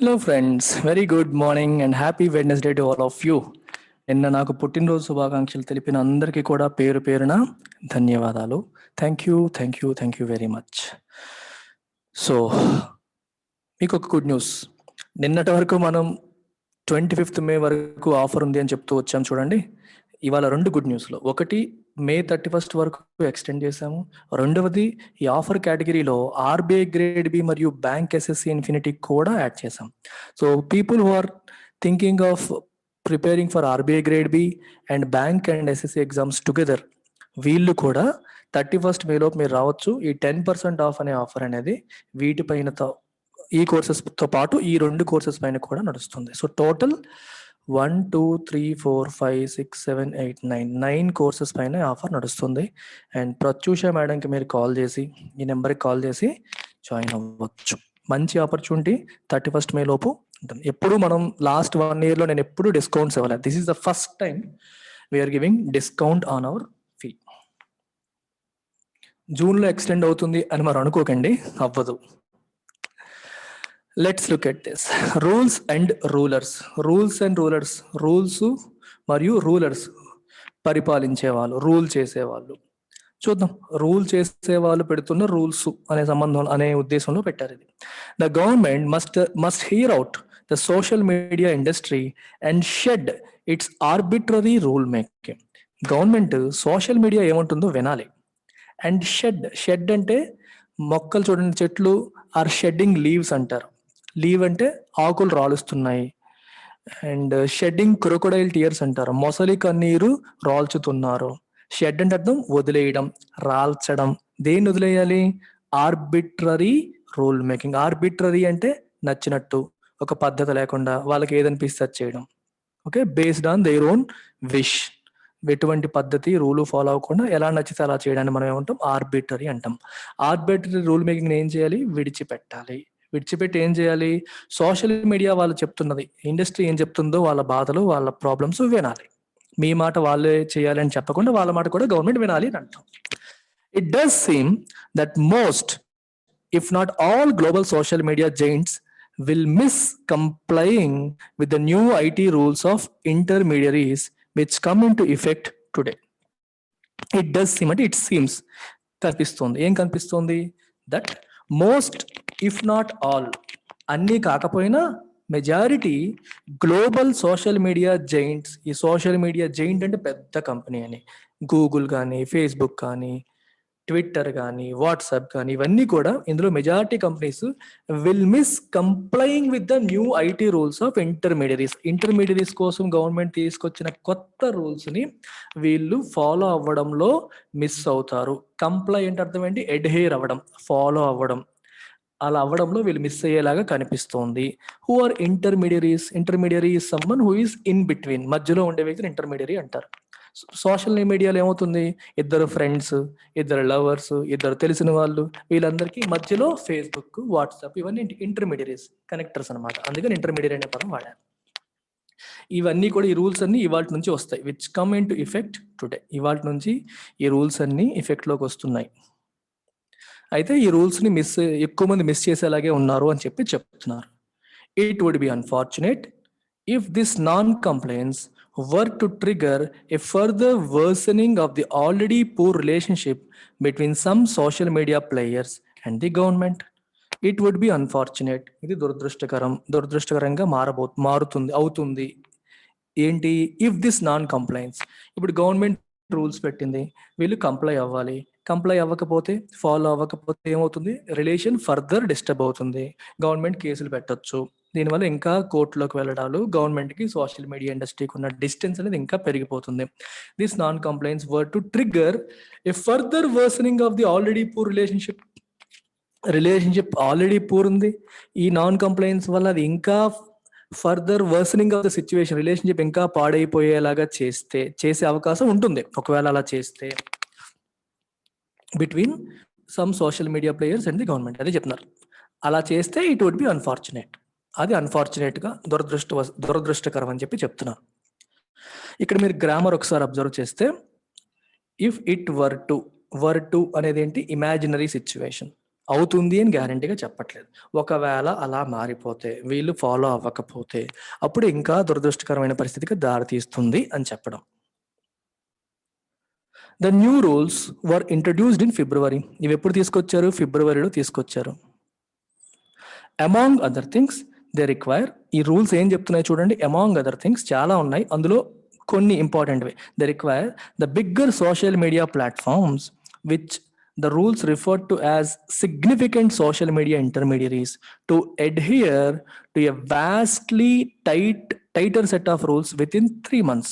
Hello friends, very good morning and happy Wednesday to all of you. నిన్న నాకు పుట్టినరోజు శుభాకాంక్షలు తెలిపిన అందరికీ కూడా పేరు పేరున ధన్యవాదాలు. Thank you very much. So మీకు ఒక గుడ్ న్యూస్. నిన్నటి వరకు మనం 25th మే వరకు ఆఫర్ ఉంది అని చెప్తూ వచ్చాం చూడండి. ఇవాళ రెండు గుడ్ న్యూస్లో, ఒకటి మే 31st వరకు ఎక్స్టెండ్ చేశాము. రెండవది ఈ ఆఫర్ కేటగిరీలో ఆర్బీఐ గ్రేడ్ బి మరియు బ్యాంక్ ఎస్ఎస్సి ఇన్ఫినిటీ కూడా యాడ్ చేశాం. So people who are thinking of preparing for RBI grade B and bank and SSC exams together, వీళ్ళు కూడా 31st మేలోపు మీరు రావచ్చు. ఈ 10% ఆఫ్ అనే ఆఫర్ అనేది వీటిపైన ఈ కోర్సెస్తో పాటు ఈ రెండు కోర్సెస్ పైన కూడా నడుస్తుంది. సో టోటల్ 1 2 3 4 5 6 7 8 9 కోర్సెస్ పైన ఆఫర్ నడుస్తుంది. అండ్ ప్రత్యూష మేడంకి మీరు కాల్ చేసి, ఈ నెంబర్కి కాల్ చేసి జాయిన్ అవ్వచ్చు. మంచి ఆపర్చునిటీ 31st మే లోపు ఉంటుంది. ఎప్పుడు మనం లాస్ట్ 1 yearలో నేను ఎప్పుడు డిస్కౌంట్స్ ఇవ్వలేదు. This is the first time we're giving discount on our fee. జూన్లో ఎక్స్టెండ్ అవుతుంది అని మరి అనుకోకండి, అవ్వదు. Let's look at this rules and rulers. Rules మరియు రూలర్స్, పరిపాలించేవాళ్ళు, రూల్ చేసేవాళ్ళు. చూద్దాం, రూల్ చేసేవాళ్ళు పెడుతున్న రూల్స్ అనే సంబంధం అనే ఉద్దేశంలో పెట్టారు ఇది. The government must hear out the social media industry and shed its arbitrary rule making. Government social media ఏముంటుందో వినాలి. అండ్ షెడ్ అంటే మొక్కలు చూడండి, చెట్లు ఆర్ షెడ్డింగ్ లీవ్స్ అంటారు. లీవ్ అంటే ఆకులు రాలుస్తున్నాయి. అండ్ షెడ్డింగ్ క్రొకొడైల్ టియర్స్ అంటారు, మొసలి కన్నీరు రాల్చుతున్నారు. షెడ్ అంటే అర్థం వదిలేయడం, రాల్చడం. దేన్ని వదిలేయాలి? Arbitrary rule making. ఆర్బిట్రరీ అంటే నచ్చినట్టు, ఒక పద్ధతి లేకుండా వాళ్ళకి ఏదనిపిస్తే చేయడం. Okay, based on their own wish. ఎటువంటి పద్ధతి రూలు ఫాలో అవ్వకుండా ఎలా నచ్చితే అలా చేయడాన్ని మనం ఏమంటాం? ఆర్బిట్రరీ అంటాం. ఆర్బిట్రరీ రూల్ మేకింగ్ ఏం చేయాలి? విడిచిపెట్టాలి. విడిచిపెట్టి ఏం చేయాలి? సోషల్ మీడియా వాళ్ళు చెప్తున్నది, ఇండస్ట్రీ ఏం చెప్తుందో వాళ్ళ బాధలు, వాళ్ళ ప్రాబ్లమ్స్ వినాలి. మీ మాట వాళ్ళే చేయాలని చెప్పకుండా వాళ్ళ మాట కూడా గవర్నమెంట్ వినాలి అని అంటాం. It does seem that most if not all global social media giants will miss complying with the new IT rules of intermediaries which come into effect today. It does seem, అంటే it seems, కనిపిస్తుంది. ఏం కనిపిస్తుంది? That most if not all, అన్నీ కాకపోయినా majority global social media Giants. ఈ social media giant అంటే పెద్ద company అని, గూగుల్ కానీ, ఫేస్బుక్ కానీ, ట్విట్టర్ కానీ, వాట్సాప్ కానీ, ఇవన్నీ కూడా ఇందులో majority companies will miss complying with the new IT rules of intermediaries. Intermediaries కోసం గవర్నమెంట్ తీసుకొచ్చిన కొత్త రూల్స్ ని వీళ్ళు ఫాలో అవ్వడంలో మిస్ అవుతారు. కంప్లై అంటే అర్థం ఏంటి? అడ్హేర్ అవ్వడం, ఫాలో అవ్వడం. అలా అవ్వడంలో వీళ్ళు మిస్ అయ్యేలాగా కనిపిస్తోంది. Who are intermediaries? Intermediary is someone who is in between, మధ్యలో ఉండే వ్యక్తిని ఇంటర్మీడియరీ అంటారు. సోషల్ మీడియాలో ఏమవుతుంది? ఇద్దరు ఫ్రెండ్స్, ఇద్దరు లవర్స్, ఇద్దరు తెలిసిన వాళ్ళు, వీళ్ళందరికీ మధ్యలో ఫేస్బుక్, వాట్సాప్, ఇవన్నీ ఇంటర్మీడియరీస్, కనెక్టర్స్ అనమాట. అందుకని ఇంటర్మీడియట్ అనే పదం వాడారు. ఇవన్నీ కూడా, ఈ రూల్స్ అన్ని ఇవాళ నుంచి వస్తాయి. Which come in to effect today. ఇవాళ నుంచి ఈ రూల్స్ అన్ని ఎఫెక్ట్లోకి వస్తున్నాయి. అయితే ఈ రూల్స్ని ఎక్కువ మంది మిస్ చేసేలాగే ఉన్నారు అని చెప్తున్నారు. It would be unfortunate if this non compliance were to trigger a further worsening of the already poor relationship between some social media players and the government. It would be unfortunate. ఇది దురదృష్టకరంగా అవుతుంది. ఏంటి? If this non complains, ఇప్పుడు government rules పెట్టింది, వీళ్ళు comply అవ్వాలి. Comply అవ్వకపోతే, follow అవ్వకపోతే ఏమవుతుంది? రిలేషన్ ఫర్దర్ డిస్టర్బ్ అవుతుంది. గవర్నమెంట్ కేసులు పెట్టొచ్చు. దీనివల్ల ఇంకా కోర్టులోకి వెళ్ళడాలు, గవర్నమెంట్కి సోషల్ మీడియా ఇండస్ట్రీకి ఉన్న డిస్టెన్స్ అనేది ఇంకా పెరిగిపోతుంది. This non complains were to trigger a further worsening of the already poor relationship already poor ఉంది. ఈ నాన్ కంప్లైన్స్ వల్ల అది ఇంకా further worsening of the situation, relationship ఇంకా పాడైపోయేలాగా చేసే అవకాశం ఉంటుంది. ఒకవేళ అలా చేస్తే between some social media players and the government, అదే చెప్తున్నారు. అలా చేస్తే ఇట్ వుడ్ బి అన్ఫార్చునేట్. అది అన్ఫార్చునేట్గా దురదృష్టకరం అని చెప్తున్నారు. ఇక్కడ మీరు గ్రామర్ ఒకసారి అబ్జర్వ్ చేస్తే, ఇఫ్ ఇట్ వర్ టు అనేది ఏంటి? Imaginary situation. అవుతుంది అని గ్యారంటీగా చెప్పట్లేదు. ఒకవేళ అలా మారిపోతే, వీళ్ళు ఫాలో అవ్వకపోతే అప్పుడు ఇంకా దురదృష్టకరమైన పరిస్థితికి దారితీస్తుంది అని చెప్పడం. The new rules were introduced in February. ఇవి ఎప్పుడు తీసుకొచ్చారు? ఫిబ్రవరిలో తీసుకొచ్చారు. Among other things they require. ఈ రూల్స్ ఏం చెప్తున్నాయి చూడండి. అమాంగ్ అదర్ థింగ్స్ చాలా ఉన్నాయి, అందులో కొన్ని ఇంపార్టెంట్వి. They require the bigger social media platforms which the rules referred to as significant social media intermediaries to adhere to a vastly tighter set of rules within 3 months,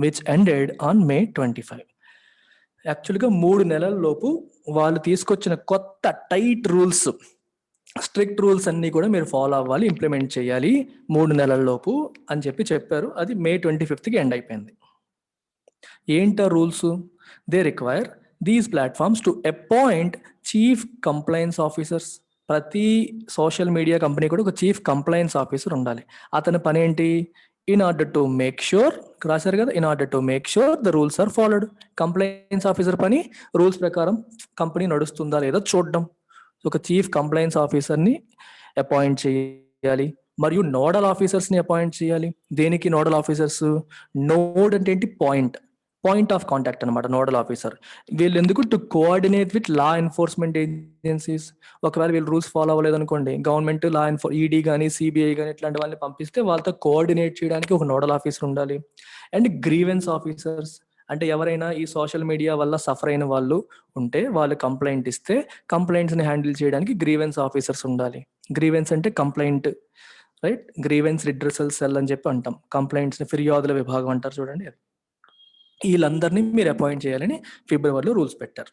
which ended on May 25. యాక్చువల్గా 3 నెలల లోపు వాళ్ళు తీసుకొచ్చిన కొత్త tight rules, strict rules అన్నీ కూడా మీరు follow అవ్వాలి, ఇంప్లిమెంట్ చేయాలి 3 నెలల లోపు అని చెప్పారు. అది May 25కి ఎండ్ అయిపోయింది. ఏంటా rules? They require these platforms to appoint chief compliance officers. ప్రతి సోషల్ మీడియా కంపెనీ కూడా ఒక చీఫ్ కంప్లైన్స్ ఆఫీసర్ ఉండాలి. అతని పని ఏంటి? In order to make sure, రాశారు కదా, in order to make sure the rules are followed. Compliance officer పని రూల్స్ ప్రకారం కంపెనీ నడుస్తుందా లేదా చూడడం. ఒక చీఫ్ కంప్లైన్స్ ఆఫీసర్ని అపాయింట్ చేయాలి, మరియు నోడల్ ఆఫీసర్స్ని అపాయింట్ చేయాలి. దేనికి నోడల్ ఆఫీసర్స్? నోడ్ అంటే ఏంటి? పాయింట్ ఆఫ్ కాంటాక్ట్ అనమాట నోడల్ ఆఫీసర్. వీళ్ళు ఎందుకు? To coordinate with law enforcement agencies. ఒకవేళ వీళ్ళు రూల్స్ ఫాలో అవ్వలేదు అనుకోండి, గవర్నమెంట్ ఈడీ కానీ సిబిఐ కానీ ఇట్లాంటి వాళ్ళని పంపిస్తే వాళ్ళతో కోఆర్డినేట్ చేయడానికి ఒక నోడల్ ఆఫీసర్ ఉండాలి. అండ్ గ్రీవెన్స్ ఆఫీసర్స్ అంటే ఎవరైనా ఈ సోషల్ మీడియా వల్ల సఫర్ అయిన వాళ్ళు ఉంటే, వాళ్ళు కంప్లైంట్ ఇస్తే కంప్లైంట్స్ని హ్యాండిల్ చేయడానికి గ్రీవెన్స్ ఆఫీసర్స్ ఉండాలి. గ్రీవెన్స్ అంటే complaint, right? Grievance redressal cell అని చెప్పి అంటాం. కంప్లైంట్స్ని ఫిర్యాదుల విభాగం అంటారు చూడండి. వీళ్ళందరినీ మీరు అపాయింట్ చేయాలని ఫిబ్రవరిలో రూల్స్ పెట్టారు.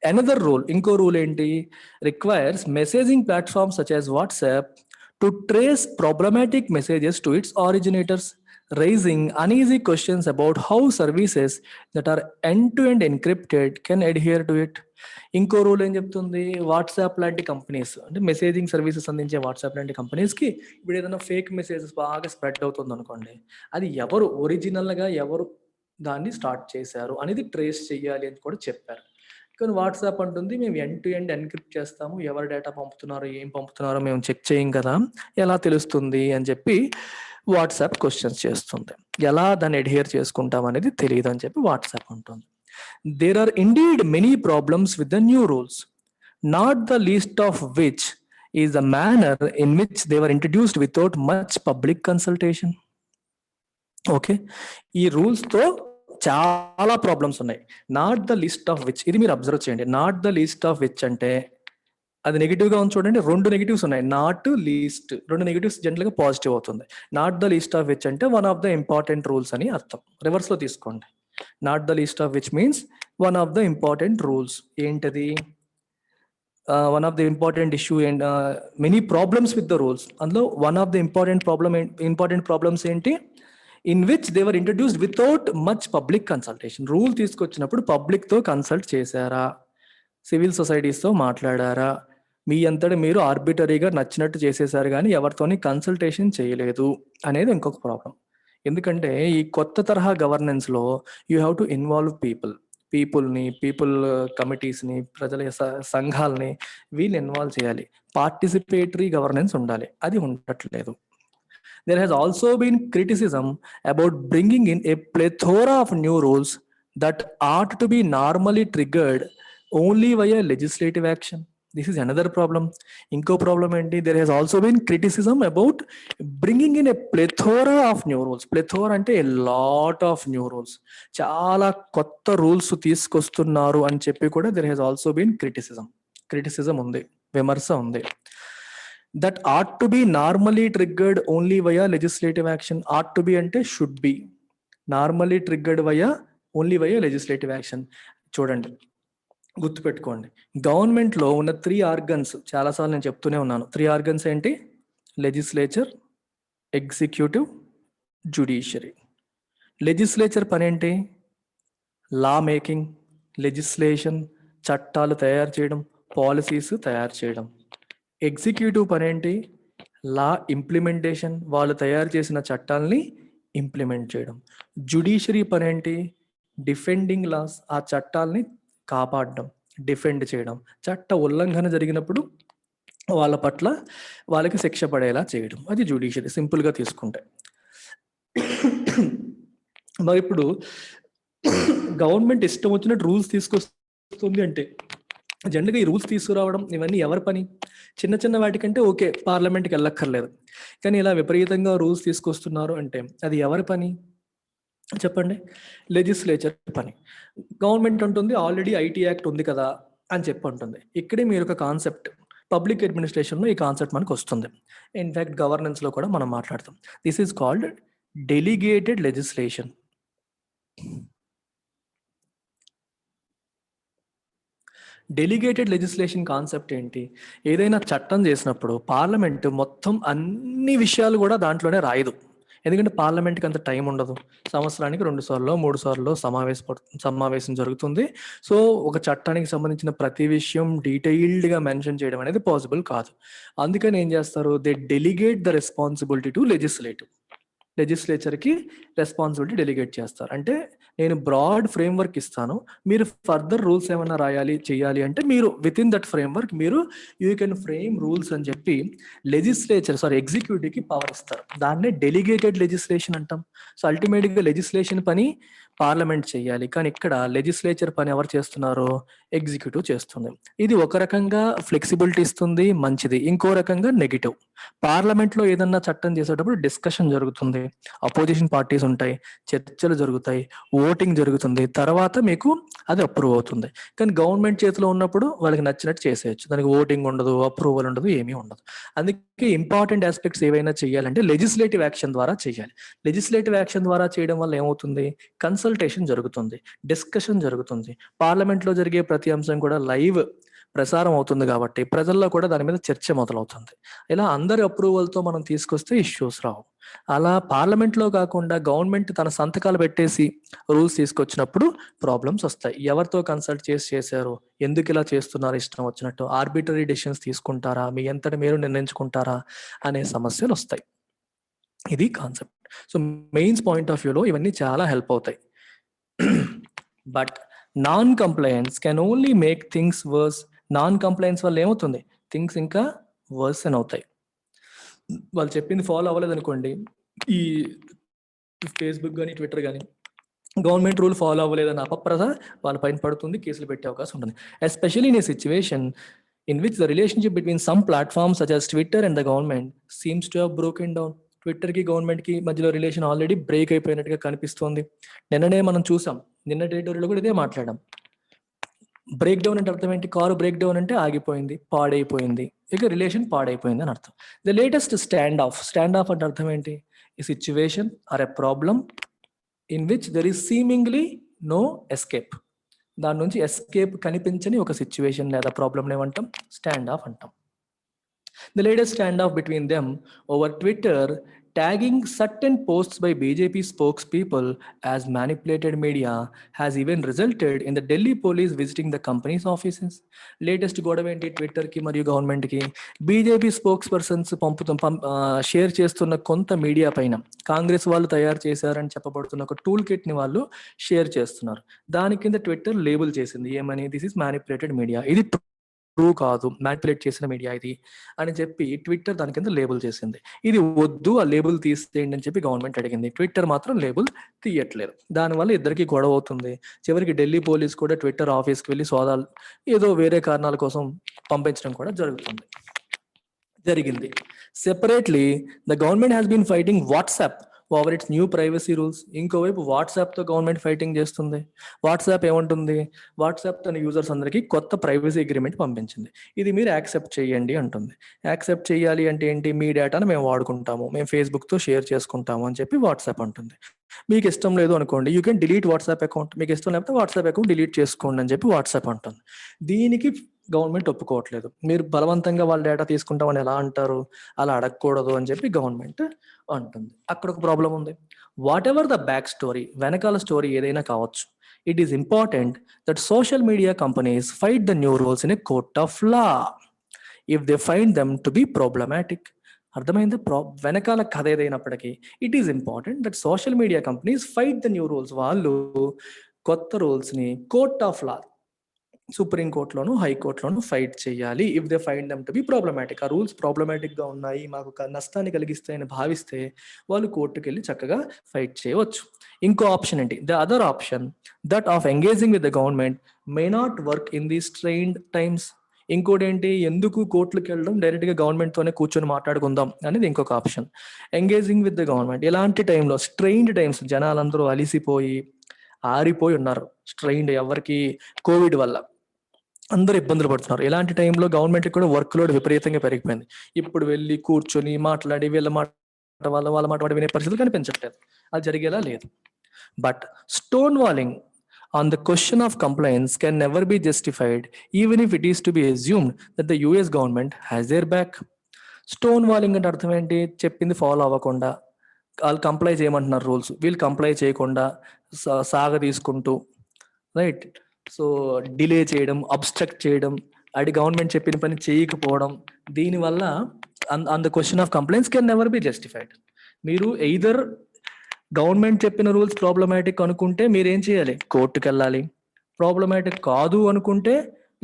అనదర్ రూల్, ఇంకో రూల్ ఏంటి? Requires messaging platforms such as WhatsApp to trace problematic messages to its originators, raising uneasy questions about how services that are end-to-end encrypted can adhere to it. ఇంకో rule ఏం చెప్తుంది? WhatsApp లాంటి companies, అంటే messaging services అందించే WhatsApp లాంటి కంపెనీస్కి ఇప్పుడు ఏదైనా ఫేక్ మెసేజెస్ బాగా స్ప్రెడ్ అవుతుంది అనుకోండి, అది ఎవరు ఒరిజినల్గా ఎవరు దాన్ని స్టార్ట్ చేశారు అనేది ట్రేస్ చేయాలి అని కూడా చెప్పారు. కానీ వాట్సాప్ అంటుంది మేము ఎండ్ టు ఎండ్ ఎన్క్రిప్ట్ చేస్తాము, ఎవరు డేటా పంపుతున్నారో ఏం పంపుతున్నారో మేము చెక్ చేయం కదా, ఎలా తెలుస్తుంది అని చెప్పి వాట్సాప్ క్వశ్చన్స్ చేస్తుంది. ఎలా దాన్ని అడ్హియర్ చేసుకుంటాం అనేది తెలియదు అని చెప్పి వాట్సాప్ ఉంటుంది. There are indeed many problems with the new rules, not the least of which is the manner in which they were introduced without much public consultation. Okay, ఈ రూల్స్ తో చాలా ప్రాబ్లమ్స్ ఉన్నాయి. Not the list of which, ఇది మీరు observe చేయండి. Not the list of which అంటే అది negative గా ఉంది చూడండి. 2 నెగిటివ్స్ ఉన్నాయి. నాట్ లీస్ట్, 2 నెగిటివ్స్ జనరల్ గా పాజిటివ్ అవుతుంది. Not the list of which అంటే one of the important rules అని అర్థం. రివర్స్ లో తీసుకోండి. Not the list of which means one of the important rules. ఏంటది? One of the important issue and many problems with the rules. అందులో one of the important problems ఏంటి? In which they were introduced without much public consultation. Rule తీసుకొచ్చినప్పుడు public తో consult చేశారా? Civil సొసైటీస్తో మాట్లాడారా? మీ అంతటా మీరు ఆర్బిటరీగా నచ్చినట్టు చేసేసారు కానీ ఎవరితోని కన్సల్టేషన్ చేయలేదు అనేది ఇంకొక ప్రాబ్లం. ఎందుకంటే ఈ కొత్త తరహా గవర్నెన్స్లో you have to involve people కమిటీస్ని, ప్రజల సంఘాలని వీళ్ళు ఇన్వాల్వ్ చేయాలి. పార్టిసిపేటరీ గవర్నెన్స్ ఉండాలి, అది ఉండట్లేదు. There has also been criticism about bringing in a plethora of new rules that ought to be normally triggered only via legislative action. This is another problem. Inko problem enti? There has also been criticism about bringing in a plethora of new rules. Plethora ante a lot of new rules. Chaala kotta rules తీసుకొస్తున్నారు అని చెప్పి కూడా there has also been criticism ఉంది, విమర్శ ఉంది. That ought to be normally triggered only via legislative action. Ought to be ante should be, normally triggered only via legislative action. చూడండి, గుర్తుపెట్టుకోండి, గవర్నమెంట్లో ఉన్న 3 ఆర్గన్స్ చాలాసార్లు నేను చెప్తూనే ఉన్నాను. 3 ఆర్గన్స్ ఏంటి? Legislature, executive, judiciary. లెజిస్లేచర్ పని ఏంటి? లా మేకింగ్, లెజిస్లేషన్, చట్టాలు తయారు చేయడం, పాలసీస్ తయారు చేయడం. ఎగ్జిక్యూటివ్ పని ఏంటి? లా ఇంప్లిమెంటేషన్, వాళ్ళు తయారు చేసిన చట్టాలని ఇంప్లిమెంట్ చేయడం. జ్యుడిషియరీ పని ఏంటి? డిఫెండింగ్ లాస్, ఆ చట్టాలని కాపాడడం. డిఫెండ్ చేయడం, చట్ట ఉల్లంఘన జరిగినప్పుడు వాళ్ళ పట్ల వాళ్ళకి శిక్ష పడేలా చేయడం, అది జ్యుడిషియరీ సింపుల్గా తీసుకుంటే. మరి ఇప్పుడు గవర్నమెంట్ ఇష్టం వచ్చినట్టు రూల్స్ తీసుకొస్తుంది అంటే జనరల్గా ఈ రూల్స్ తీసుకురావడం ఇవన్నీ ఎవరి పని? చిన్న చిన్న వాటికంటే ఓకే, పార్లమెంట్కి వెళ్ళక్కర్లేదు. కానీ ఇలా విపరీతంగా రూల్స్ తీసుకొస్తున్నారు అంటే అది ఎవరి పని చెప్పండి? లెజిస్లేచర్ పని. గవర్నమెంట్ ఉంటుంది ఆల్రెడీ ఐటీ యాక్ట్ ఉంది కదా అని చెప్పి ఉంటుంది. ఇక్కడే మీరు ఒక కాన్సెప్ట్ పబ్లిక్ అడ్మినిస్ట్రేషన్లో ఈ కాన్సెప్ట్ మనకు వస్తుంది. ఇన్ఫ్యాక్ట్ గవర్నెన్స్లో కూడా మనం మాట్లాడతాం. This is called delegated legislation. Delegated legislation concept ఏంటి? ఏదైనా చట్టం చేసినప్పుడు పార్లమెంట్ మొత్తం అన్ని విషయాలు కూడా దాంట్లోనే రాయదు. ఎందుకంటే పార్లమెంట్కి అంత టైం ఉండదు. సంవత్సరానికి 2 సార్లు 3 సార్లు సమావేశం జరుగుతుంది. సో ఒక చట్టానికి సంబంధించిన ప్రతి విషయం డీటెయిల్డ్గా మెన్షన్ చేయడం అనేది పాసిబుల్ కాదు. అందుకని ఏం చేస్తారు? They delegate the responsibility to లెజిస్లేచర్కి రెస్పాన్సిబిలిటీ డెలిగేట్ చేస్తారు. అంటే నేను బ్రాడ్ ఫ్రేమ్వర్క్ ఇస్తాను, మీరు ఫర్దర్ రూల్స్ ఏమైనా చేయాలి అంటే మీరు విత్ ఇన్ దట్ ఫ్రేమ్వర్క్ మీరు యూ కెన్ ఫ్రేమ్ రూల్స్ అని చెప్పి ఎగ్జిక్యూటివ్కి పవర్ ఇస్తారు. దాన్నే డెలిగేటెడ్ లెజిస్లేషన్ అంటాం. సో అల్టిమేట్గా లెజిస్లేషన్ పని పార్లమెంట్ చేయాలి, కానీ ఇక్కడ లెజిస్లేచర్ పని ఎవరు చేస్తున్నారు? ఎగ్జిక్యూటివ్ చేస్తుంది. ఇది ఒక రకంగా ఫ్లెక్సిబిలిటీ ఇస్తుంది, మంచిది. ఇంకో రకంగా నెగిటివ్. పార్లమెంట్లో ఏదన్నా చట్టం చేసేటప్పుడు డిస్కషన్ జరుగుతుంది, అపోజిషన్ పార్టీస్ ఉంటాయి, చర్చలు జరుగుతాయి, ఓటింగ్ జరుగుతుంది, తర్వాత మీకు అది అప్రూవ్ అవుతుంది. కానీ గవర్నమెంట్ చేతిలో ఉన్నప్పుడు వాళ్ళకి నచ్చినట్టు చేసేయచ్చు, దానికి ఓటింగ్ ఉండదు, అప్రూవల్ ఉండదు, ఏమీ ఉండదు. అందుకే ఇంపార్టెంట్ ఆస్పెక్ట్స్ ఏవైనా చేయాలంటే లెజిస్లేటివ్ యాక్షన్ ద్వారా చేయాలి. లెజిస్లేటివ్ యాక్షన్ ద్వారా చేయడం వల్ల ఏమవుతుంది? కన్సల్టేషన్ జరుగుతుంది, డిస్కషన్ జరుగుతుంది. పార్లమెంట్లో జరిగే ప్రతి అంశం కూడా లైవ్ ప్రసారం అవుతుంది కాబట్టి ప్రజల్లో కూడా దాని మీద చర్చ మొదలవుతుంది. ఇలా అందరి అప్రూవల్తో మనం తీసుకొస్తే ఇష్యూస్ రావు. అలా పార్లమెంట్లో కాకుండా గవర్నమెంట్ తన సంతకాలు పెట్టేసి రూల్స్ తీసుకొచ్చినప్పుడు ప్రాబ్లమ్స్ వస్తాయి. ఎవరితో కన్సల్ట్ చేశారు, ఎందుకు ఇలా చేస్తున్నారు ఇష్టం వచ్చినట్టు, ఆర్బిటరీ డెసిషన్స్ తీసుకుంటారా, మీ అంతటి మీరు నిర్ణయించుకుంటారా అనే సమస్యలు వస్తాయి. ఇది concept. So mains point of వ్యూలో ఇవన్నీ చాలా హెల్ప్ అవుతాయి. But non compliance can only make things worse. Non compliance వల్ల ఏమవుతుంది? థింగ్స్ ఇంకా వర్సన్ అవుతాయి. వాళ్ళు చెప్పింది ఫాలో అవ్వలేదు అనుకోండి, ఈ ఫేస్బుక్ కానీ ట్విట్టర్ కానీ గవర్నమెంట్ రూల్ ఫాలో అవ్వలేదని అపప్రద వాళ్ళ పైన పడుతుంది, కేసులు పెట్టే అవకాశం ఉంటుంది. Especially in a situation in which the relationship between some platforms such as Twitter and the government seems to have broken down. ట్విట్టర్కి గవర్నమెంట్కి మధ్యలో రిలేషన్ ఆల్రెడీ బ్రేక్ అయిపోయినట్టుగా కనిపిస్తోంది. నిన్ననే మనం చూసాం, నిన్న ఎడిటోరియల్లో కూడా ఇదే మాట్లాడాం. బ్రేక్ డౌన్ అంటే అర్థం ఏంటి? కారు బ్రేక్ డౌన్ అంటే ఆగిపోయింది, పాడైపోయింది, ఇక రిలేషన్ పాడైపోయింది అని అర్థం. ద లేటెస్ట్ స్టాండ్ ఆఫ్ అంటే అర్థం ఏంటి? ఈ situation are a problem in which there is seemingly no escape. దాని నుంచి ఎస్కేప్ కనిపించని ఒక సిచ్యువేషన్ లేదా ప్రాబ్లం ఏమంటాం? స్టాండ్ ఆఫ్ అంటాం. The latest standoff between them over Twitter, tagging certain posts by BJP spokespeople as manipulated media, has even resulted in the Delhi police visiting the company's offices. Latest గొడవ ఏంటి? ట్విట్టర్కి మరియు గవర్నమెంట్కి. BJP spokes persons share చేస్తున్న కొంత media పైన కాంగ్రెస్ వాళ్ళు తయారు చేశారని చెప్పబడుతున్న ఒక టూల్ కిట్ని వాళ్ళు షేర్ చేస్తున్నారు. దాని కింద ట్విట్టర్ లేబుల్ చేసింది ఏమని? దిస్ ఈస్ మ్యానిపులేటెడ్ మీడియా, ఇది ట్రూ కాదు, మ్యానిపులేట్ చేసిన మీడియా ఇది అని చెప్పి ట్విట్టర్ దాని కింద లేబుల్ చేసింది. ఇది వద్దు, ఆ లేబుల్ తీసేయండి అని చెప్పి గవర్నమెంట్ అడిగింది. ట్విట్టర్ మాత్రం లేబుల్ తీయట్లేదు. దానివల్ల ఇద్దరికి గొడవ అవుతుంది. చివరికి ఢిల్లీ పోలీస్ కూడా ట్విట్టర్ ఆఫీస్కి వెళ్ళి సోదాలు ఏదో వేరే కారణాల కోసం పంపించడం కూడా జరిగింది. Separately the government has been fighting WhatsApp over its new privacy rules. ఇంకోవైపు వాట్సాప్తో గవర్నమెంట్ ఫైటింగ్ చేస్తుంది. వాట్సాప్ ఏమంటుంది? వాట్సాప్ తన యూజర్స్ అందరికీ కొత్త ప్రైవసీ అగ్రిమెంట్ పంపించింది. ఇది మీరు యాక్సెప్ట్ చేయండి అంటుంది. యాక్సెప్ట్ చేయాలి అంటే ఏంటి? మీ డేటాను మేము వాడుకుంటాము, మేము ఫేస్బుక్తో షేర్ చేసుకుంటాము అని చెప్పి వాట్సాప్ అంటుంది. మీకు ఇష్టం లేదు అనుకోండి, you can delete WhatsApp account, మీకు ఇష్టం లేకపోతే వాట్సాప్ అకౌంట్ డిలీట్ చేసుకోండి అని చెప్పి వాట్సాప్ అంటుంది. దీనికి గవర్నమెంట్ ఒప్పుకోవట్లేదు. మీరు బలవంతంగా వాళ్ళ డేటా తీసుకుంటామని ఎలా అంటారు? అలా అడగకూడదు అని చెప్పి గవర్నమెంట్ అంటుంది. అక్కడ ఒక ప్రాబ్లం ఉంది. What ever the back story, వెనకాల స్టోరీ ఏదైనా కావచ్చు, it is important that social media companies fight the new rules in a court of law if they find them to be problematic. అర్థమైంది? వెనకాల కథ ఏదైనప్పటికీ it is important that social media companies fight the new rules. వాళ్ళు కొత్త రూల్స్ని court of law, సుప్రీంకోర్టులోను హైకోర్టులోను fight చేయాలి if they find them to be problematic. ఆ rules ప్రాబ్లమాటిక్గా ఉన్నాయి, మాకు నష్టాన్ని కలిగిస్తాయని భావిస్తే వాళ్ళు కోర్టుకు వెళ్ళి చక్కగా ఫైట్ చేయవచ్చు. ఇంకో ఆప్షన్ ఏంటి? The other option that of engaging with the government may not work in the strained times. ఇంకోటి ఏంటి? ఎందుకు కోర్టులకు వెళ్ళడం, డైరెక్ట్గా గవర్నమెంట్తోనే కూర్చొని మాట్లాడుకుందాం అనేది ఇంకొక option. Engaging with the government ఎలాంటి టైంలో? స్ట్రెయిన్డ్ టైమ్స్, జనాలందరూ అలిసిపోయి ఆరిపోయి ఉన్నారు. స్ట్రెయిన్డ్, ఎవరికి? కోవిడ్ వల్ల అందరూ ఇబ్బందులు పడుతున్నారు. ఇలాంటి టైంలో గవర్నమెంట్కి కూడా వర్క్ లోడ్ విపరీతంగా పెరిగిపోయింది. ఇప్పుడు వెళ్ళి కూర్చొని మాట్లాడి వీళ్ళ మాట వాళ్ళ మాట వినే పరిస్థితులు కనిపించట్లేదు. అది జరిగేలా లేదు. But stonewalling on the question of compliance can never be justified even if it is to be assumed that the US government has their back. Stonewalling అంటే అర్థం ఏంటి? చెప్పింది ఫాలో అవ్వకుండా, వాళ్ళు కంప్లై చేయమంటున్నారు రూల్స్, వీళ్ళు comply చేయకుండా సాగ తీసుకుంటూ, రైట్, సో డిలే చేయడం, అబ్స్ట్రక్ట్ చేయడం, అది గవర్నమెంట్ చెప్పిన పని చేయకపోవడం, దీనివల్ల on the question of complaints can never be justified. మీరు ఎయిదర్ గవర్నమెంట్ చెప్పిన రూల్స్ ప్రాబ్లమాటిక్ అనుకుంటే మీరు ఏం చేయాలి? కోర్టుకు వెళ్ళాలి. ప్రాబ్లమాటిక్ కాదు అనుకుంటే,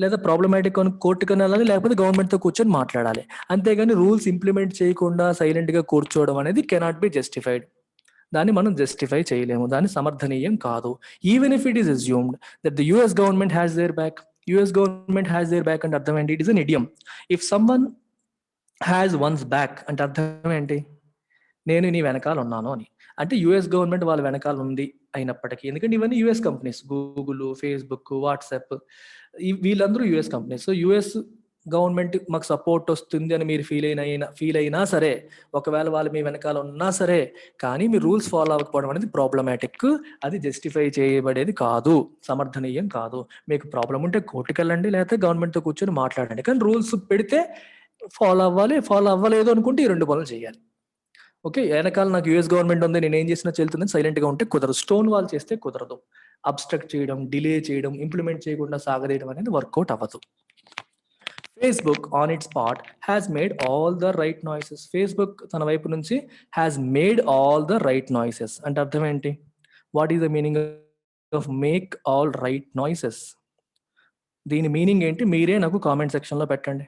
లేదా ప్రాబ్లమాటిక్ కోర్టుకు వెళ్ళాలి, లేకపోతే గవర్నమెంట్తో కూర్చొని మాట్లాడాలి. అంతేగాని రూల్స్ ఇంప్లిమెంట్ చేయకుండా సైలెంట్గా కూర్చోవడం అనేది కెనాట్ బి జస్టిఫైడ్. దాన్ని మనం జస్టిఫై చేయలేము, దాన్ని సమర్థనీయం కాదు. Even if it is assumed that the US government has their back. US government has their back అంటే అర్థం ఏంటి? It is an idiom. If someone has once back అంటే అర్థం ఏంటి? నేను నీ వెనకాల ఉన్నాను అని. అంటే యుఎస్ గవర్నమెంట్ వాళ్ళ వెనకాల ఉంది అయినప్పటికీ, ఎందుకంటే ఇవన్నీ US companies, Google, Facebook, WhatsApp, వీళ్ళందరూ US companies. So US government మాకు సపోర్ట్ వస్తుంది అని మీరు ఫీల్ అయినా సరే, ఒకవేళ వాళ్ళు మీ వెనకాల ఉన్నా సరే, కానీ మీరు రూల్స్ ఫాలో అవ్వకపోవడం అనేది ప్రాబ్లమాటిక్. అది జస్టిఫై చేయబడేది కాదు, సమర్థనీయం కాదు. మీకు ప్రాబ్లం ఉంటే కోర్టుకు వెళ్ళండి, లేకపోతే గవర్నమెంట్తో కూర్చొని మాట్లాడండి. కానీ రూల్స్ పెడితే ఫాలో అవ్వాలి. ఫాలో అవ్వలేదు అనుకుంటే ఈ 2 పనులు చేయాలి. ఓకే, వెనకాల నాకు యుఎస్ గవర్నమెంట్ ఉంది, నేను ఏం చేసినా చెల్లుతుందని సైలెంట్గా ఉంటే కుదరదు. స్టోన్ వాల్ చేస్తే కుదరదు. అబ్స్ట్రక్ట్ చేయడం, డిలే చేయడం, ఇంప్లిమెంట్ చేయకుండా సాగదీయడం అనేది వర్కౌట్ అవ్వదు. Facebook on its part has made all the right noises. Facebook తన వైపు నుంచి has made all the right noises అంటే అర్థం ఏంటి? What is the meaning of make all right noises? దీని మీనింగ్ ఏంటి? మీరే నాకు కామెంట్ సెక్షన్లో పెట్టండి.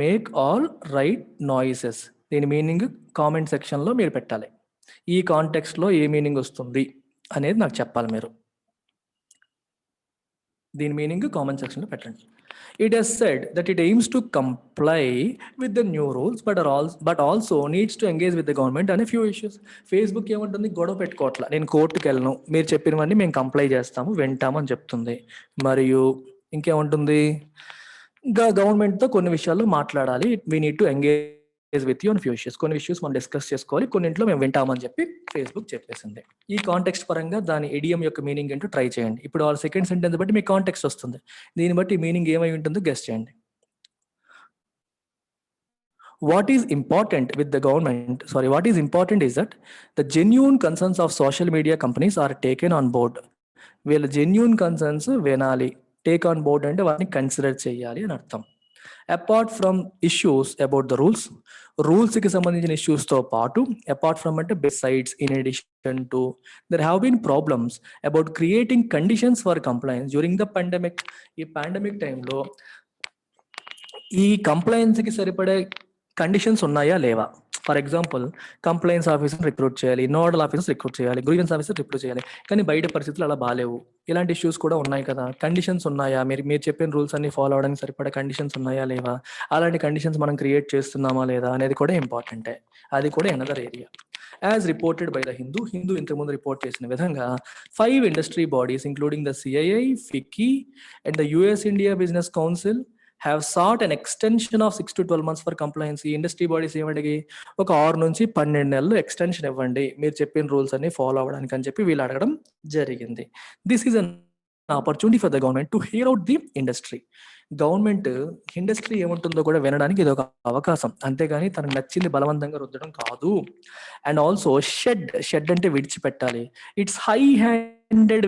మేక్ ఆల్ రైట్ నాయిసెస్, దీని మీనింగ్ కామెంట్ సెక్షన్లో మీరు పెట్టాలి. ఈ కాంటెక్స్ట్లో ఏ మీనింగ్ వస్తుంది అనేది నాకు చెప్పాలి మీరు. దీని మీనింగ్ కామెంట్ సెక్షన్లో పెట్టండి. It has said that it aims to comply with the new rules but also needs to engage with the government on a few issues. Facebook ఏమంటుంది? గొడవ పెట్టుకోవట్లా, నేను కోర్టుకు వెళ్ళను, మీరు చెప్పినవన్నీ మేము కంప్లై చేస్తాము, వింటాము అని చెప్తుంది. మరియు ఇంకేమంటుంది? గవర్నమెంట్తో కొన్ని విషయాల్లో మాట్లాడాలి, we need to engage with you on few issues, కొన్ని ఇష్యూస్ మనం డిస్కస్ చేసుకోవాలి, కొన్నింట్లో మేము వింటామని చెప్పి ఫేస్బుక్ చెప్పేసింది. ఈ కాంటెక్స్ట్ పరంగా దాని ఇడియం యొక్క మీనింగ్ ఏంటో ట్రై చేయండి. ఇప్పుడు వాళ్ళ సెకండ్ సెంటెన్స్ బట్టి మీకు కాంటెక్స్ట్ వస్తుంది, దీన్ని బట్టి మీనింగ్ ఏమై ఉంటుందో గెస్ చేయండి. What is important is that the genuine concerns of social media companies are taken on board. వీళ్ళ జెన్యూన్ కన్సర్న్స్ వినాలి, టేక్ ఆన్ బోర్డ్ అంటే వాటిని కన్సిడర్ చేయాలి అని అర్థం. Apart from issues about the రూల్స్కి సంబంధించిన ఇష్యూస్తో పాటు, అపార్ట్ ఫ్రమ్ అంటే besides, in addition to, there have been problems about creating conditions for compliance during the pandemic. ఈ పాండమిక్ టైంలో ఈ కంప్లైన్స్కి సరిపడే కండిషన్స్ ఉన్నాయా లేవా? For example, complaints officer recruit చేయాలి, నోడల్ ఆఫీసర్ రిక్రూట్ చేయాలి, గ్రీవెన్స్ ఆఫీసర్ రిక్రూట్ చేయాలి, కానీ బయట పరిస్థితులు అలా బాగాలేవు. ఇలాంటి ఇష్యూస్ కూడా ఉన్నాయి కదా. కండిషన్స్ ఉన్నాయా? మీరు చెప్పిన రూల్స్ అన్ని ఫాలో అవడానికి సరిపడే కండిషన్స్ ఉన్నాయా లేవా? అలాంటి కండిషన్స్ మనం క్రియేట్ చేస్తున్నామా లేదా అనేది కూడా ఇంపార్టెంటే. అది కూడా another area. As reported by the Hindu ఇంతకుముందు రిపోర్ట్ చేసిన విధంగా 5 industry bodies including the CII, FICCI and the US India Business Council have sought an extension of 6 to 12 months for compliance. ఈ ఇండస్ట్రీ బాడీస్ ఏమడిగి, ఒక 6 నుంచి 12 నెలలు ఎక్స్టెన్షన్ ఇవ్వండి మీరు చెప్పిన రూల్స్ అన్ని ఫాలో అవ్వడానికి అని చెప్పి వీళ్ళు అడగడం జరిగింది. This is an opportunity for the government to hear out the industry. Government industry ఏముంటుందో కూడా వినడానికి ఇది ఒక అవకాశం, అంతేగాని తనకు నచ్చింది బలవంతంగా రుద్దడం కాదు. అండ్ ఆల్సో షెడ్ అంటే విడిచిపెట్టాలి. ఇట్స్ హై హ్యాండెడ్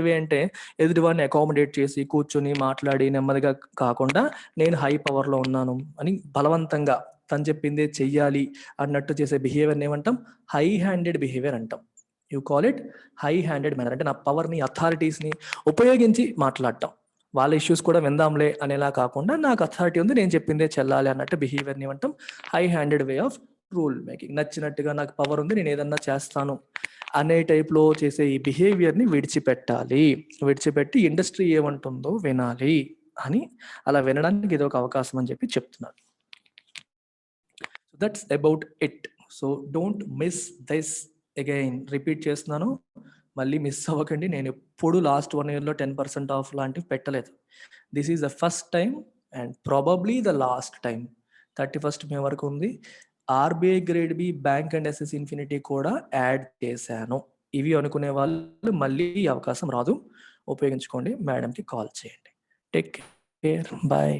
వే అంటే ఎదుటివాడిని అకామిడేట్ చేసి కూర్చొని మాట్లాడి నెమ్మదిగా కాకుండా, నేను హై పవర్లో ఉన్నాను అని బలవంతంగా తను చెప్పిందే చెయ్యాలి అన్నట్టు చేసే బిహేవియర్ని ఏమంటాం? హై హ్యాండెడ్ బిహేవియర్ అంటాం. You call it high handed manner. అంటే నా పవర్ని, అథారిటీస్ని ఉపయోగించి మాట్లాడటం. వాళ్ళ ఇష్యూస్ కూడా విందాంలే అనేలా కాకుండా నాకు అథారిటీ ఉంది, నేను చెప్పిందే చెల్లాలి అన్నట్టు బిహేవియర్ని ఏమంటాం high handed way of rule making. నచ్చినట్టుగా నాకు పవర్ ఉంది, నేను ఏదన్నా చేస్తాను అనే టైప్లో చేసే ఈ బిహేవియర్ని విడిచిపెట్టాలి. విడిచిపెట్టి ఇండస్ట్రీ ఏమంటుందో వినాలి అని, అలా వినడానికి ఇది ఒక అవకాశం అని చెప్పి చెప్తున్నారు. That's about it. So don't miss this again. Repeat చేస్తున్నాను, మళ్ళీ మిస్ అవ్వకండి. నేను ఎప్పుడు లాస్ట్ 1 yearలో 10% ఆఫ్ లాంటివి పెట్టలేదు. This is the first time and probably the last time. 31st May వరకు ఉంది. RBI grade B, bank and SS infinity కూడా యాడ్ చేశాను. ఇవి అనుకునే వాళ్ళు మళ్ళీ ఈ అవకాశం రాదు, ఉపయోగించుకోండి. మేడంకి కాల్ చేయండి. Take care, bye.